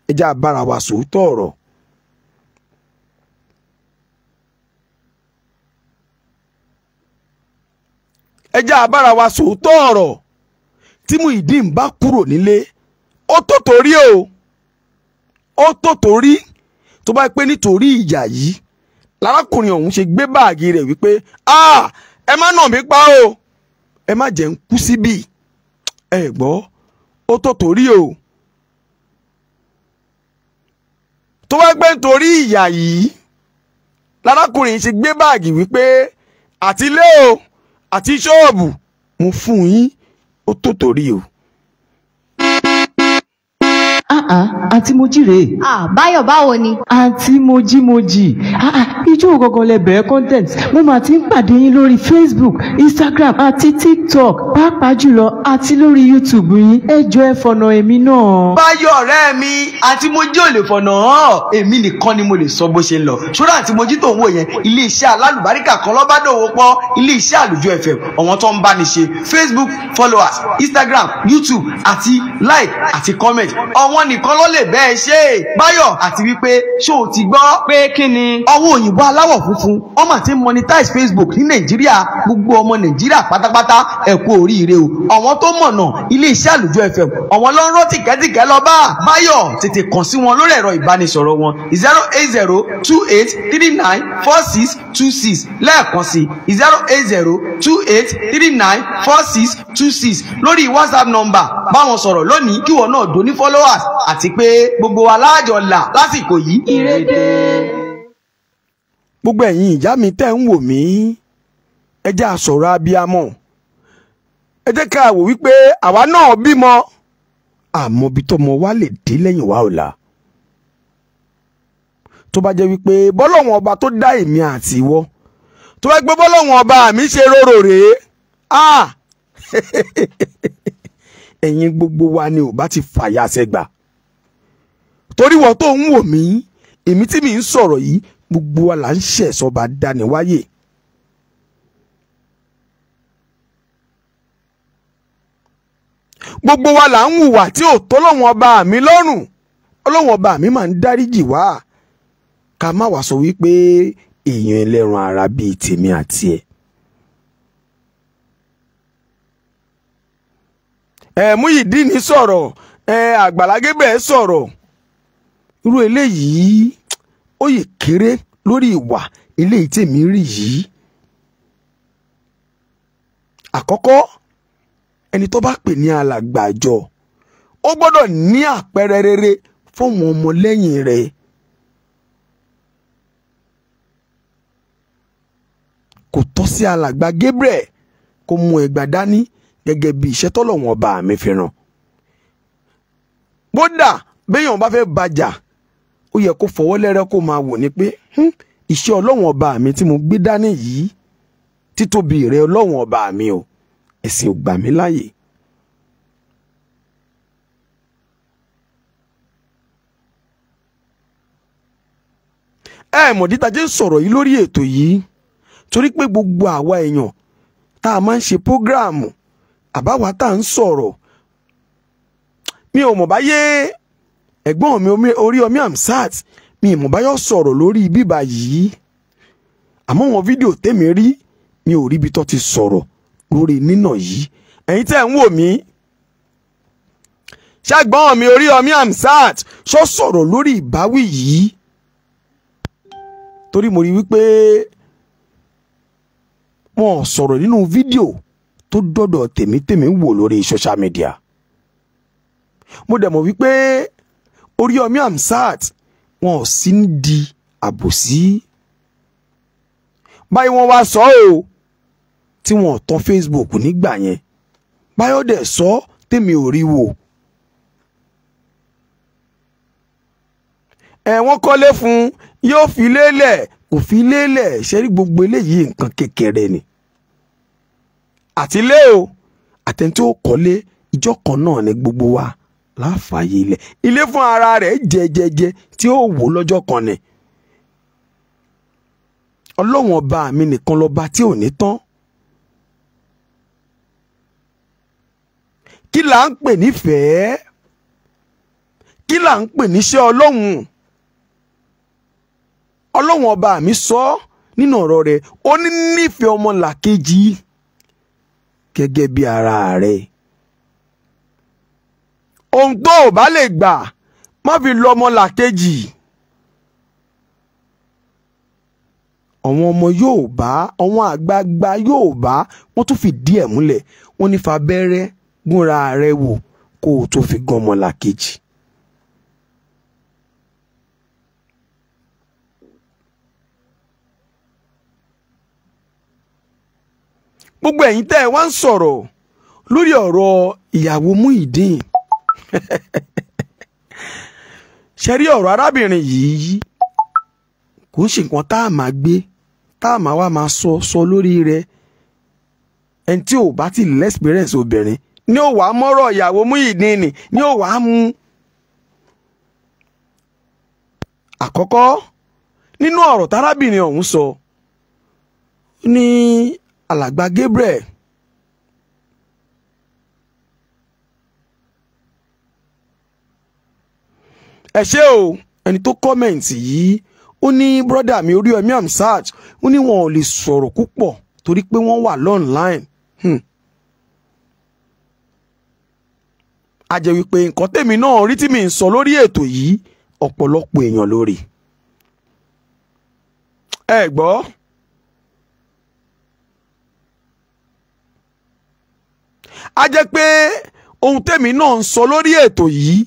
[SPEAKER 3] ẹ jẹ́ àbára wa sòótọ́ ọ̀rọ̀. Ẹ jẹ́ àbára wa sòótọ́ ọ̀rọ̀. Tí Muyideen bá kúrò nílé ó tó torí o ó tó torí tó bá pé nítorí ìyà yìí lárákùnrin ọ̀hún ṣe gbé báàgì rẹ̀ wípé ẹ má nà mí pa o ẹ má jẹ́ ń kú síbí. Ẹ gbọ́ ó tó torí o tó bá pé nítorí ìyà yìí lárákùnrin ṣe gbé báàgì wípé àtilé o àti ṣọ́ọ̀bù mo fún yín ó tó torí o.
[SPEAKER 5] Àǹtí Mojí rèé.
[SPEAKER 4] Báyọ̀ báwo ni?
[SPEAKER 5] Àǹtí Mojí. Ijó gangan lẹ bẹ̀rẹ̀ content. Mo máa ti ń pàdé yín lórí Facebook, Instagram àti TikTok. Pàápàá jùlọ àti lórí YouTube yín. Ẹ jọ̀ọ́ ẹ fọ̀nà èmi náà.
[SPEAKER 3] Báyọ̀ ọ̀rẹ́ mi, Àǹtí Mojí ò lè fọ̀nà hàn. Èmi nìkan ni mo lè sọ bó ṣe ń lọ. Ṣọ́ra Àǹtí Mojí tó ń wò yẹn, ilé iṣẹ́ alálùbáríkà kan ló bá dòwò pọ̀. Ilé iṣẹ́ Àlùjọ FM, àwọn tó ń bá ní ṣe Facebook followers, Instagram, YouTube àti like àti comment. Àwọn nìkan ló lè bẹ́ẹ̀ ṣe. Báyọ̀ àti wípé ṣó o ti gbọ́ pé kí ni ọwọ́ òyìnbó aláwọ̀ funfun wọ́n mà ti monetize Facebook ní Nàìjíríà. Gbogbo ọmọ Nàìjíríà pátápátá ẹ kú oríire o. Àwọn tó mọ̀nà ilé iṣẹ́ Àlùjọ FM àwọn ló ń rán tìkẹ́tìkẹ́ lọ bá. Báyọ̀ tètè kàn sí wọn lórí ẹ̀rọ ìbánisọ̀rọ̀ wọn 08028394626 lẹ́ẹ̀kan sí 08028394626 lórí WhatsApp number. Báwọn sọ̀rọ̀ lónìí kí wọn náà dò ní followers àti pé gbogbo wa láàjọ là lásìkò yìí. Ìrèdè. Gbogbo ẹ̀yin ìyá mi tẹ́ ń wò mí ẹ jẹ́ àsọ̀rọ̀ abiyamọ. Ẹ jẹ́ ká wò wípé àwa náà bímọ àmọ́ bí tọmọ wa lè dé lẹ́yìn wa ọ̀la. Tó bá jẹ́ wípé bọ́lọ́wọ́n ọba tó dá èmi àti ìwọ tó bá gbé bọ́lọ́wọ́n ọba mi ṣe rorò rèé ẹ̀yin gbogbo wa ni ò bá ti fàyà sẹ́gbà. Torí wọ́n tó ń wò mí èmi tí mi ń sọ̀rọ̀ yìí gbogbo wa là ń ṣẹ̀sọ́ba dániwáyé. Gbogbo wa là ń hùwà tí ò tó lọ́wọ́n ọba mi lọ́rùn. Ọlọ́wọ́n ọba mi máa ń dáríjì wá. Ká má wá sọ wípé èèyàn ẹlẹ́ran ara bíi tèmi àti ẹ̀. Muyideen sọ̀rọ̀ Àgbàlá Gabriel sọ̀rọ̀. Irú eléyìí ó yè kéré lórí ìwà eléyìí tèmi rí yìí. Àkọ́kọ́ ẹni tó bá pè ní alàgbàjọ ó gbọ́dọ̀ ní àpẹẹrẹ rere fún àwọn ọmọlẹ́yìn rẹ̀. Kò tọ́ sí alàgbà Gabriel kó mú ẹgbà dání gẹ́gẹ́ bí iṣẹ́ tọ́lọ́wọ́n ọba mi fi rán. Bódà béèyàn bá fẹ́ bàjà ó yẹ kó fọwọ́ lẹ́rẹ́ kó máa wò ní pé iṣẹ́ ọlọ́wọ́n ọba mi tí mo gbé dání yìí títóbi rẹ̀ ọlọ́wọ́n ọba mi o ẹ̀sìn ò gbà mí láàyè. Mọ̀dí tá jẹ́ sọ̀rọ̀ yìí lórí ètò yìí torí pé gbogbo àwa èèyàn tá a máa ń ṣe prógráàmù àbáwá tá à ń sọ̀rọ̀ mi ò mọ̀ báyé ẹ̀gbọ́n mi Oríyọmí Hamzat mi ò mọ̀ báyọ̀ sọ̀rọ̀ lórí bíbá yìí àmọ́ wọn fídíò tèmi rí mi ò rí ibi tó ti sọ̀rọ̀ lórí nínà yìí. Ẹ̀yin tẹ́ ń wò mí ṣẹ́gbọ́n mi Oríyọmí Hamzat ṣó sọ̀rọ̀ lórí ìbáwí yìí torí mo rí wípé wọn sọ̀rọ̀ nínú fídíò tó dọ́dọ̀ tèmi wò lórí social media. Mo dẹ̀ mọ̀ wípé Oríyọmí Hamzat wọn ò sí ní di àbòsí. Báyìí wọ́n wá sọ o tí wọ́n tán Facebook nígbà yẹn Báyọ̀dé sọ tèmi ò rí wò. Wọ́n kọ́lé fún yóò fi lélẹ̀ kò fi lélẹ̀ ṣe rí gbogbo eléyìí nǹkan kékeré ni. Àtilé o àtẹni tí ó kọ́lé ìjọ kan náà ni gbogbo wa láfààyè ilẹ̀ ilé fún ara rẹ̀ jẹjẹjẹ tí ó wò lọ́jọ́ kan ni. Ọlọ́run ọba mi nìkan lọ́ba tí ò ní tán. Kí là ń pè nífẹ̀ẹ́? Kí là ń pè níṣẹ́ Ọlọ́run? Ọlọ́run ọba mi sọ nínú ọ̀rọ̀ rẹ̀ ó ní nífẹ̀ẹ́ ọmọlàkejì gẹ́gẹ́ bí ara rẹ̀. Ohun tó ò bá lè gbà má fi lọ ọmọlàkejì. Àwọn ọmọ Yorùbá àwọn àgbààgbà Yorùbá wọ́n tún fìdí ẹ̀ múlẹ̀ wọ́n ní fabẹ́rẹ́ gúnra rẹ̀ wò kó o tó fi gan ọmọlàkejì. Gbogbo ẹ̀yin tẹ́ ẹ wá ń sọ̀rọ̀ lórí ọ̀rọ̀ ìyàwó Muyideen ṣe rí ọ̀rọ̀ arábìnrin yìí kò ń ṣe nǹkan tá a máa gbé tá a máa wá máa sọ lórí rẹ̀. Ẹni tí ò bá ti lẹ́spẹ̀rẹ̀nsì obìnrin ni ó wàá mọ́rọ̀ ìyàwó Muyideen ni ó wàá mú. Àkọ́kọ́ nínú ọ̀rọ̀ tárábìnrin ọ̀hún sọ ní alàgbà Gabriel ẹ ṣé o ẹni tó kọ́mẹ̀ǹtì yìí ó ní brọ́dà mi Oríyọmí Hamzat ó ní wọn ò lè sọ̀rọ̀ púpọ̀ torí pé wọ́n wà lọ́nláìn. A jẹ́ wípé nǹkan tèmi náà rí tí mi ń sọ lórí ètò yìí ọ̀pọ̀lọpọ̀ èèyàn lórí. Ẹ gbọ́ a jẹ́ pé ohun tèmi náà ń sọ lórí ètò yìí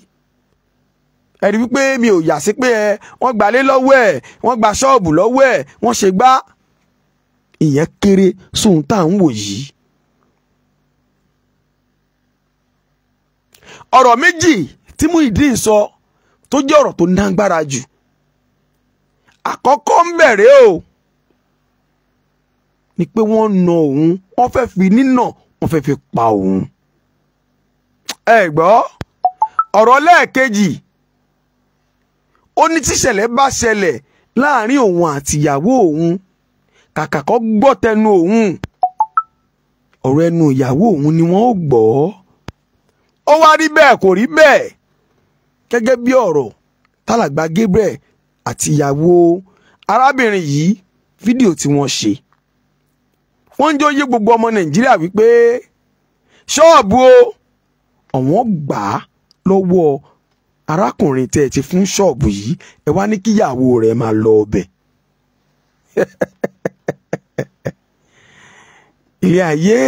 [SPEAKER 3] ẹ rí wípé mi ò yà sí pé wọ́n gbalé lọ́wọ́ ẹ̀ wọ́n gba ṣọ́ọ̀bù lọ́wọ́ ẹ̀ wọ́n ṣe gbá ìyẹn kéré sóhun tá à ń wò yìí. Ọ̀rọ̀ méjì tí Muyideen sọ tó jẹ́ ọ̀rọ̀ tó nágbára jù. Àkọ́kọ́ ń bẹ̀rẹ̀ o ni pé wọ́n na òun wọ́n fẹ́ fi nínà wọ́n fẹ́ fi pa òun. Ẹ gbọ́ ọ̀rọ̀ lẹ́ẹ̀kejì ó ní tíṣẹ̀lẹ̀ bá ṣẹlẹ̀ láàrin òun àtìyàwó òun kàkà kó gbọ́ tẹnu òun ọ̀rọ̀ ẹnu ìyàwó òun ni wọ́n ó gbọ́. Ó wá rí bẹ́ẹ̀ kò rí bẹ́ẹ̀ gẹ́gẹ́ bí ọ̀rọ̀ tálàgbà Gabriel àti ìyàwó arábìnrin yìí fídíò tí wọ́n ṣe. Wọ́n ń jẹ́ oyé gbogbo ọmọ Nàìjíríà wípé ṣọ́ọ̀bù o àwọn gbà á lọ́wọ́ arákùnrin tẹ́ ẹ ti fún ṣọ́ọ̀bù yìí ẹ wá ní kíyàwó rẹ̀ máa lọ ọbẹ̀. Ilé ayé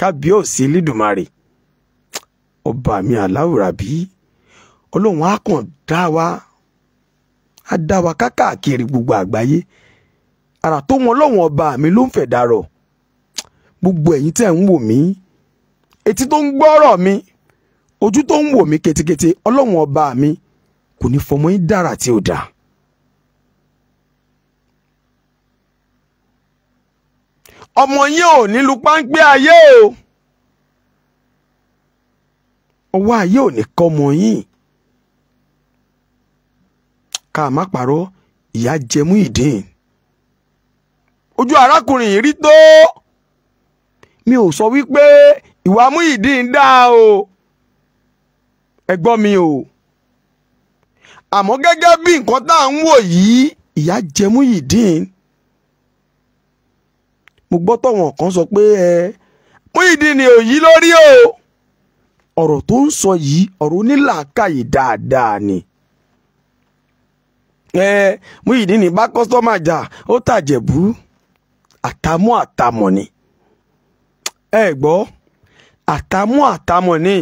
[SPEAKER 3] kábíyèsí Elédùmarè ọba mi aláwùrábí Ọlọ́run á kàn dá wa káàkiri gbogbo àgbáyé àrà tó wọn Ọlọ́run ọba mi ló ń fẹ̀ dárọ̀. Gbogbo ẹ̀yin tẹ́ ń wò mí etí tó ń gbọ́rọ̀ mi ojú tó ń wò mí ketekete Ọlọ́run ọba mi kò ní fọmọ yín dára tí ó dáa. Ọmọ yín ò ní lu páńpẹ́ ayé o ọwọ́ ayé ò ní kọ́ ọmọ yín. Ká má parọ́ ìyà jẹ Muyideen ojú arákùnrin yìí rí tó. Mi ò sọ wípé ìwà Muyideen dáa o ẹ gbọ́ mi o àmọ́ gẹ́gẹ́ bí nǹkan tá à ń wò yìí ìyà jẹ Muyideen. Mo gbọ́ tọ̀wọ̀n kan sọ pé Muyideen ni òyí lórí o. Ọ̀rọ̀ tó ń sọ yìí ọ̀rọ̀ onílàákàyè dáadáa ni. Muyideen ní bá kọ́sítọ́mà jà ó tàjẹ̀bú àtàmọ́ ni. Ẹ gbọ́ àtàmọ́ ni.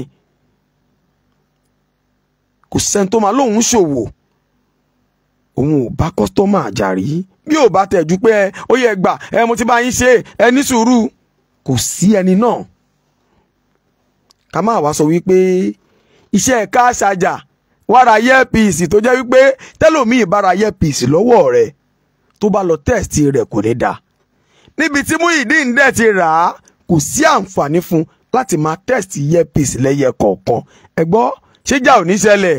[SPEAKER 3] Kò sẹ́ni tó máa lóun ṣòwò òun ò bá kọ́sítọ́mà jà rí bí ò bá tẹ̀jú pé ó yẹ gbà mo ti bá yín ṣe ẹ ní sùúrù, kò sí ẹni náà. Ká máa wá sọ wípé iṣẹ́ ká ṣàjà wàrà earpiece tó jẹ́ wípé tẹ́lòmíì bá ra earpiece lọ́wọ́ rẹ̀ tó bá lọ test rẹ̀ kò ní dáa. Níbi tí Muyideen dẹ̀ ti rà á kò sí àǹfààní fún láti máa test earpiece lẹ́yẹ kọ̀ọ̀kan. Ẹ gbọ́ ṣéjà ò ní ṣẹlẹ̀.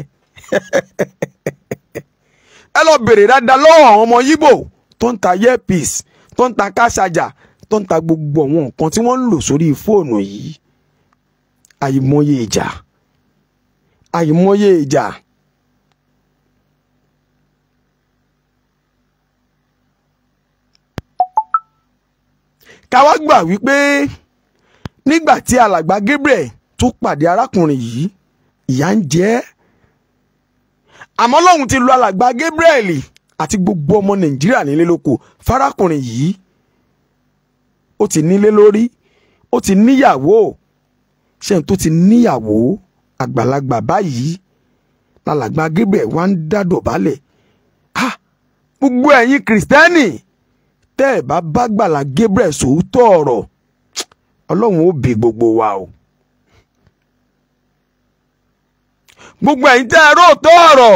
[SPEAKER 3] Ẹ lọ bèrè dáadáa lọ́wọ́ àwọn ọmọ Yíbò tó ń ta earpiece, tó ń ta ká ṣàjà, tó ń ta gbogbo àwọn nǹkan tí wọ́n ń lò sórí fóònù yìí. Àìmọye ìjà, àìmọye ìjà. Ká wá gbà wípé nígbà tí alàgbà Gabriel tó pàdé arákùnrin yìí, ìyà ń jẹ ẹ́. Àmọ́ Ọlọ́run ti lo alàgbà Gabriel àti gbogbo ọmọ Nàìjíríà nílé lóko fárákùnrin yìí. Ó ti nílé lórí, ó ti níyàwó. Ṣé n tó ti níyàwó àgbàlagbà báyìí lálàgbà Gabriel wá ń dádọ̀bálẹ̀. Gbogbo ẹ̀yin Kìrìsìtẹ́nì tẹ́ ẹ̀ bá Gbàlà Gabriel sòótọ́ ọ̀rọ̀, Ọlọ́run ó bi gbogbo wa o. Gbogbo ẹ̀yin tẹ́ ẹ róòtọ́ ọ̀rọ̀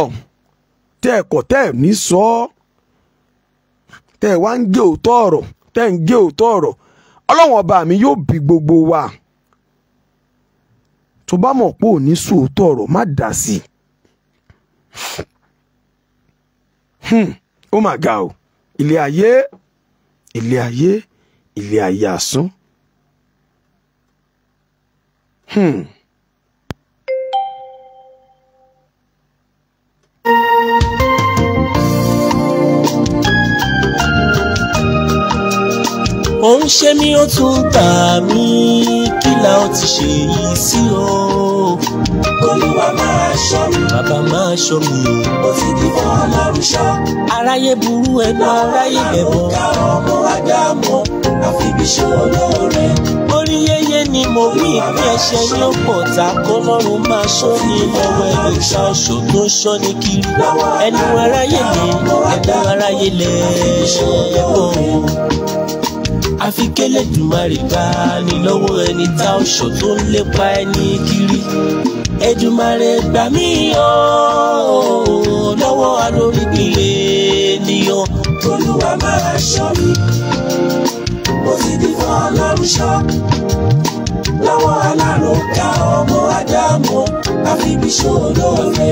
[SPEAKER 3] tẹ́ ẹ kọ̀ tẹ́ ẹ ní sọ ọ́, tẹ́ ẹ wá ń gé òótọ́ ọ̀rọ̀, tẹ́ ẹ ń gé òótọ́ ọ̀rọ̀, Ọlọ́run ọba mi yóò bi gbogbo wa. Tó bá mọ̀ pé ò ní sòótọ́ ọ̀rọ̀ má dá sí i. Ó mà ga o. Ilé ayé, ilé ayé, ilé ayé asán.
[SPEAKER 1] Ó ń ṣe mí ó tún tà mí, kí la ó ti ṣe yìí sí o.
[SPEAKER 2] Olúwa máa ṣọ́ mi,
[SPEAKER 1] Bàbá máa ṣọ́ mi o.
[SPEAKER 2] mo ti di fún Ọlọ́run ṣọ́.
[SPEAKER 1] Aráyé burú ẹnu aráyé bẹ̀bọ̀.
[SPEAKER 2] Ká ọmọ Ádámù, àfi bí ṣe olóore.
[SPEAKER 1] Orí yéyé ni mo wí bí ẹ̀ṣẹ̀ ní ó pọ̀ ta kó lọ́run máa ṣọ́ ní lọ́wọ́ ẹni ta oṣù tó ń ṣọ́ ní kiri. Ẹnu aráyé lẹ̀, ẹnu aráyé lẹ̀ bọ̀. Àfi k'Ẹlẹ́dùmarè gbà ní lọ́wọ́ ẹni ta oṣù tó ń lépa ẹni kiri. Èdùmàrè gbà mí o lọ́wọ́ alóríkìlẹ̀ ènìyàn.
[SPEAKER 2] Olúwa máa ṣọ́ mi, mo ti di fún Ọlọ́run ṣọ́. Lọ́wọ́ alárùnká ọmọ Ádámù, àfi bí ṣe olóore.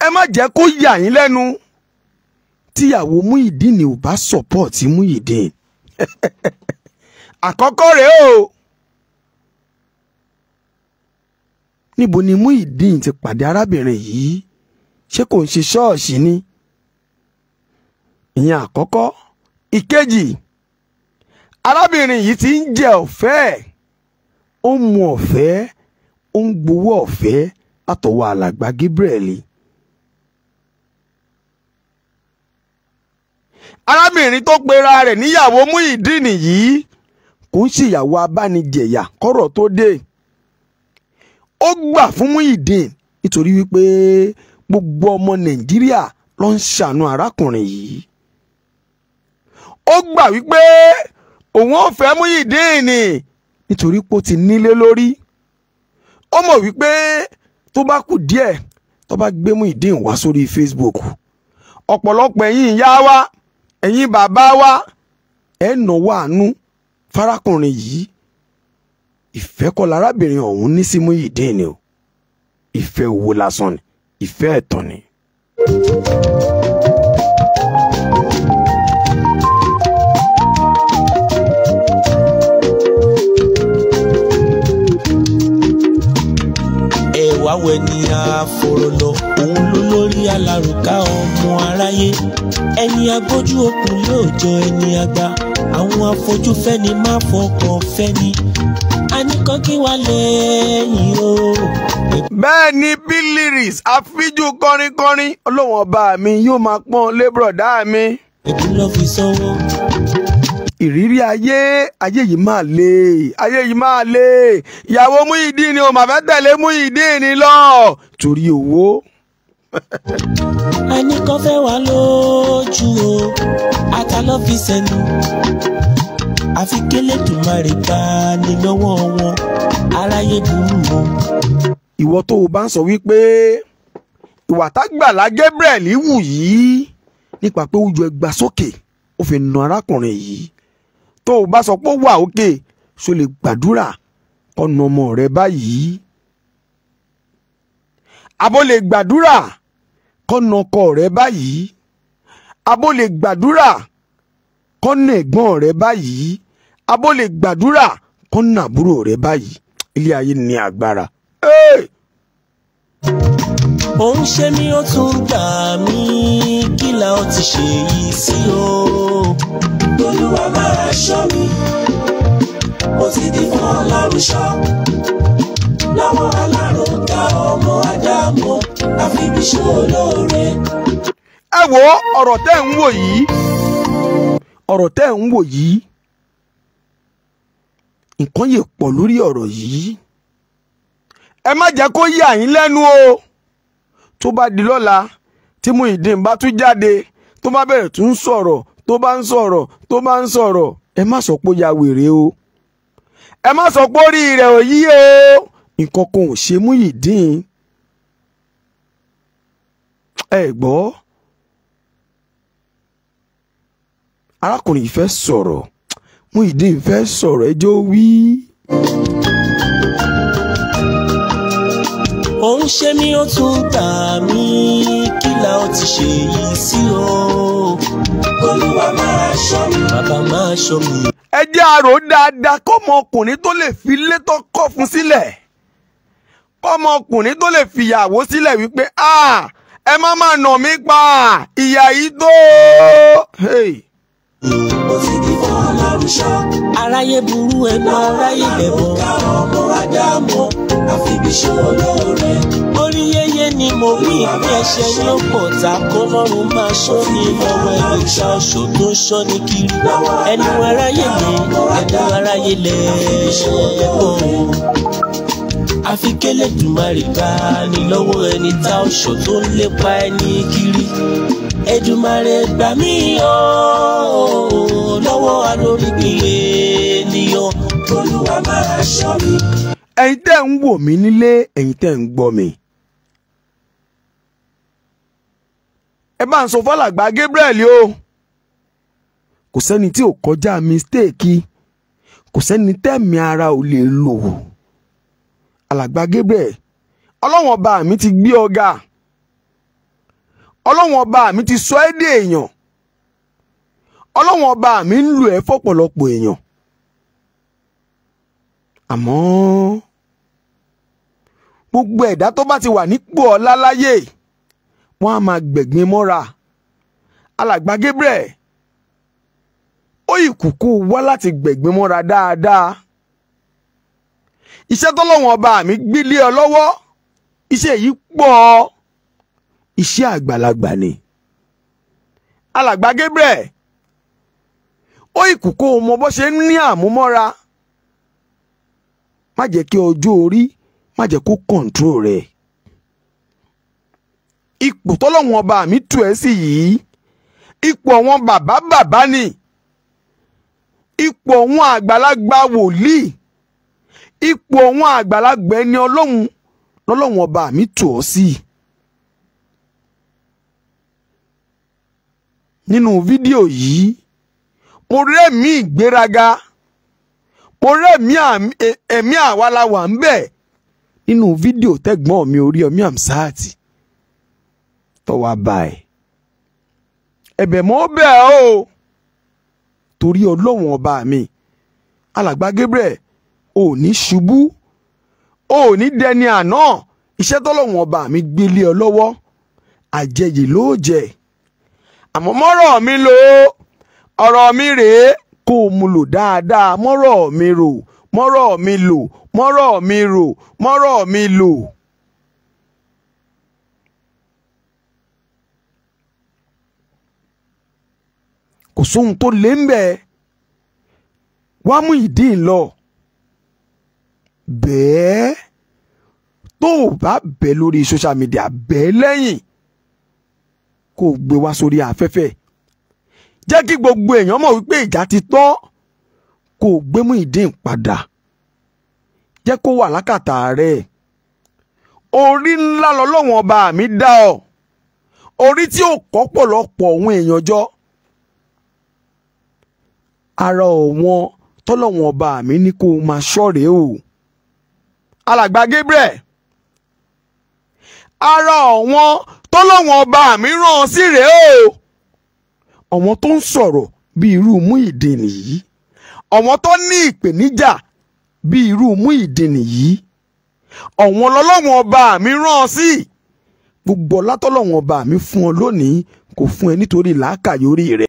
[SPEAKER 3] Ẹ má jẹ́ kó yà yín lẹ́nu tíyàwó Muyideen ò bá sọ́pọ̀tì Muyideen. Àkọ́kọ́ rèé o. Níbo ni Muyideen ti pàdé arábìnrin yìí? Ṣé kò ń ṣe ṣọ́ọ̀ṣì ni? Ìyẹn àkọ́kọ́. Ìkejì, arábìnrin yìí ti ń jẹ ọ̀fẹ́, ó ń mu ọ̀fẹ́, ó ń gbowó ọ̀fẹ́ látọwọ́ alàgbà Gabriel. Arábìnrin tó pera rẹ̀ níyàwó Muyideen yìí kò ń ṣèyàwó abánijẹ̀yà kọ́rọ̀ tó dé. Ó gbà fún Muyideen nítorí wípé gbogbo ọmọ Nàìjíríà ló ń ṣàánú arákùnrin yìí. Ó gbà wípé òun ò fẹ́ Muyideen nítorí pé ó ti nílé lórí. Ó mọ̀ wípé tó bá kù díẹ̀ tó bá gbé Muyideen wá sórí Facebook, ọ̀pọ̀lọpọ̀ ẹ̀yin ìyá wa, ẹ̀yin bàbá wa, ẹ náwó àánú fárákùnrin yìí. Ìfẹ́ kọ́ lárábìnrin ọ̀hún ní sí Muyideen o. Ìfẹ́ owó lásán ni, ìfẹ́ ẹ̀tàn ni.
[SPEAKER 1] Ẹ̀wá wẹ̀ ni a fọ̀rọ̀ lọ, òun ló lórí alárùká ọmọ aráyé. Ẹni agbójú okùn yóò jọ ẹni àgbà, àwọn afojúfẹ́ni má fọkàn fẹ́ni. A ní kan kí wá lẹ́yìn o.
[SPEAKER 3] Bẹ́ẹ̀ ni Biliris àfíjú kọrinkọrin, Ọlọ́run ọba mi yóò máa pọ́n lé bùrọ̀dá mi.
[SPEAKER 1] Ẹ̀bùn lọ fi sọ́wọ́.
[SPEAKER 3] ìrírí ayé yìí máa le, ayé yìí máa le. Ìyàwó Muyideen ò mà fẹ́ tẹ̀lé Muyideen lọ torí owó.
[SPEAKER 1] ẹnì kan fẹ́ wà lójú o ata ló fi sẹ́nu àfi k'Elédùmarè gbà ní lọ́wọ́ wọn aráyé burú o.
[SPEAKER 3] Ìwọ tó o bá ń sọ wípé ìwà t'Àgbàlá Gabriel wù yìí nípa pé ó ju ẹgbà sókè ó fi nà arákùnrin yìí, tó o bá sọ pé ó wà òkè ṣó lè gbàdúrà ọ̀nà ọmọ rẹ báyìí, abo lè gbàdúrà kọ́nà ọkọ rẹ báyìí, abo lè gbàdúrà kọ́nà ẹ̀gbọ́n rẹ báyìí, abo lè gbàdúrà kọ́nà àbúrò rẹ báyìí. Ilé ayé ní agbára.
[SPEAKER 1] ó ń ṣe mí ó tún gbà mí kí la ó ti ṣe yìí sí o.
[SPEAKER 2] Olúwa máa ṣọ́ mi, mo ti di fún Ọlọ́run ṣọ́. Lọ́wọ́ alárùnká ọmọ Ádámù, àfibíṣẹ́ olóore.
[SPEAKER 3] Ẹ wo ọ̀rọ̀ tẹ́ ń wò yìí, ọ̀rọ̀ tẹ́ ń wò yìí, nǹkan yè pọ̀ lórí ọ̀rọ̀ yìí. Ẹ má jẹ́ kó yà yín lẹ́nu o. Tó bá di lọ́la tí Muyideen bá tún jáde, tó bá bẹ̀rẹ̀ tún sọ̀rọ̀, tó bá ń sọ̀rọ̀, ẹ má sọ pé ó ya wèrè o. Ẹ má sọ pé orí rẹ̀ ò yí o. Nǹkan kan ò ṣe Muyideen. Ẹ gbọ́, arákùnrin yìí fẹ́ sọ̀rọ̀, Muyideen fẹ́ sọ̀rọ̀, ẹjọ́ wí.
[SPEAKER 1] ó ń ṣe mí ó tún gbà mí kí la ó ti ṣe yìí sí o.
[SPEAKER 2] Olúwa máa ṣọ́ mi,
[SPEAKER 1] bàbá máa ṣọ́ mi.
[SPEAKER 3] Ẹ jẹ́ àrò dáadáa kọ́mọkùnrin tó lè fi ilé tó kọ́ fún sílẹ̀, kọ́mọkùnrin tó lè fi ìyàwó sílẹ̀ wípé ẹ má máa nà mí pa ìyà yìí tó.
[SPEAKER 2] mo ti di fún Ọlọ́run ṣọ́.
[SPEAKER 1] aráyé burú ẹnu aráyé lẹ́bọ̀.
[SPEAKER 2] Alárùnká ọmọ Ádámù, àfibíṣẹ́ olóore.
[SPEAKER 1] orí yéyé ni mo wí bí ẹ̀ṣẹ̀ ní ó pọ̀ ta kó lọ́rùn máa ṣọ́ ní lọ́wọ́ ẹni ìṣá oṣù tó ń ṣọ́ ní kiri. ẹnu aráyé lẹ̀ ẹnu aráyé lẹ̀ àfi k'Elédùmarè gbà ní lọ́wọ́ ẹni tá oṣù tó ń lépa ẹni kiri. Èdùmarè gbà mí o lọ́wọ́ alórígbìn ènìyàn.
[SPEAKER 2] Olúwa máa ṣọ́ mi.
[SPEAKER 3] Ẹ̀yin tẹ́ ń wò mí nílé, ẹ̀yin tẹ́ ń gbọ́ mi, ẹ bá ń sọ f'Alàgbà Gabriel o. Kò sẹ́ni tí ò kọjá mistake, kò sẹ́ni tẹ́mi ara ò lè lò. Alàgbà Gabriel, Ọlọ́run ọba mi ti gbé ọ̀gá, Ọlọ́run ọba mi ti sọ ẹ́ dé èèyàn, Ọlọ́run ọba mi ń lò ẹ́ fọ́pọ̀lọpọ̀ èèyàn. Àmọ́ gbogbo ẹ̀dá tó bá ti wà nípò ọlá láyé wọ́n á máa gbẹ̀gbin mọ́ra. Alàgbà Gabriel, ó ìkùkù wá láti gbẹ̀gbin mọ́ra dáadáa. Iṣẹ́ tọ́lọ́run ọba mi gbé lé ọ lọ́wọ́, iṣẹ́ yìí pọ̀, iṣẹ́ àgbàlagbà ni. Alàgbà Gabriel, ó ìkùkù mọ bó ṣe ń ní àmúmọ́ra. Má jẹ́ kí ọjọ́ orí má jẹ́ kó kọ̀ǹtró rẹ̀. Ipò tọ́lọ́run ọba mi tù ẹ́ sí yìí, ipò àwọn bàbá ni, ipò àwọn àgbàlagbà wòlíì, ipò àwọn àgbàlagbà ẹni lọ́lọ́run ọba mi tù ọ́ sí. Nínú fídíò yìí, mo rí ẹ̀mí ìgbéraga, mo rí ẹ̀mí àwaláwà ń bẹ nínú fídíò tẹ́gbọ́n mi Oríyọmí Hamzat tó wá báyìí. Ẹ̀bẹ̀ mo bẹ̀ ọ́ o, torí Ọlọ́run ọba mi. Alàgbà Gabriel, ò ní ṣubú, ò ní dẹni àná. Iṣẹ́ tọ́lọ́run ọba mi gbélé ọ lọ́wọ́, àjẹyè ló jẹ. Àmọ́ mọ́rọ̀ mi lò ó, ọ̀rọ̀ mi rèé, kó o mú lò dáadáa. Mọ́rọ̀ mi rò, mọ́rọ̀ mi lò, mọ́rọ̀ mi rò, mọ́rọ̀ mi lò. Kò sóhun tó lé ń bẹ wá Muyideen lọ bẹ́ẹ̀ tó o bá bẹ̀ lórí social media bẹ́ẹ̀ lẹ́yìn kó o gbé wá sórí afẹ́fẹ́ jẹ́ kí gbogbo èèyàn mọ̀ wípé ìjà ti tán kó o gbé Muyideen padà jẹ́ kó wà lákàtà rẹ̀. Orí ńlá lọ́lọ́wọ́n ọba mi dá ọ, orí tí ò kọ́ pọ̀lọpọ̀ òun èèyàn jọ. Ara ọ̀wọ́n tọ́lọ́wọ́n ọba mi ní kó o máa ṣọ́rẹ̀ẹ́ o. Alàgbà Gabriel, ara ọ̀wọ́n tọ́lọ́wọ́n ọba mi rán sí rèé o. Àwọn tó ń sọ̀rọ̀ bí irú Muyideen yìí, àwọn tó ní ìpèníjà bí irú Muyideen yìí, àwọn lọ́lọ́wọ́n ọba mi rán sí. Gbogbo ọlá tọ́lọ́wọ́n ọba mi fún ọ lónìí kò fún ẹ nítorí làákàyè orí rẹ.